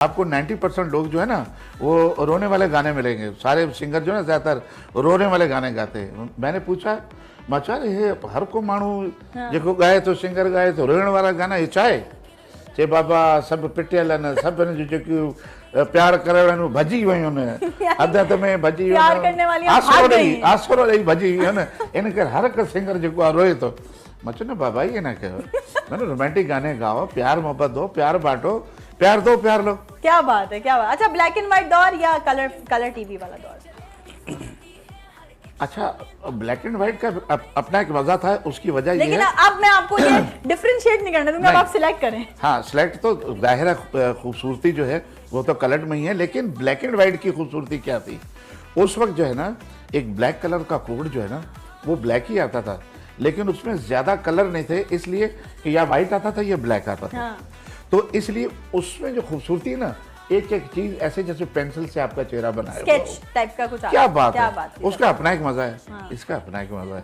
आपको 90% लोग जो है ना वो रोने वाले गाने मिलेंगे। सारे सिंगर जो है ना ज़्यादातर रोने वाले गाने गाते हैं। मैंने पूछा मचा हे हर को माण्हू जेको गाए तो सिंगर गाए तो रोइण वारा गाना हे छा आहे? चे बाबा सभु पिटियल आहिनि, सभिनि जूं जेकियूं प्यार करण वारियूं भॼी वियूं आहिनि, अध में भॼी वियूं आहिनि, आसरो ॾेई भॼी वियूं आहिनि। इन करे हर हिकु सिंगर जेको आहे रोए थो। मां चयो न बाबा ईअं न कयो, न रोमांटिक गाने गाओ, प्यार मोहब्बत दो, प्यार बांटो, प्यार दो, प्यार लो। क्या बात है, क्या बात। अच्छा, ब्लैक एंड व्हाइट दौर या कलर टीवी वाला दौर? अच्छा, ब्लैक एंड व्हाइट का अपना एक मजा था, उसकी वजह ये है। लेकिन अब मैं आपको ये डिफरेंशिएट नहीं करने दूंगा, अब आप सिलेक्ट करें। हाँ, सिलेक्ट तो जाहिर है, खूबसूरती जो है वो तो कलर में ही है, लेकिन ब्लैक एंड व्हाइट की खूबसूरती क्या थी उस वक्त जो है ना, एक ब्लैक कलर का कोड जो है ना वो ब्लैक ही आता था, लेकिन उसमें ज्यादा कलर नहीं थे, इसलिए कि या व्हाइट आता था या ब्लैक आता था। हाँ। तो इसलिए उसमें जो खूबसूरती ना, एक एक चीज ऐसे जैसे पेंसिल से आपका चेहरा बनाया स्केच टाइप का कुछ क्या बात क्या है, बात उसका अपना एक मजा है। इसका अपना एक मजा है।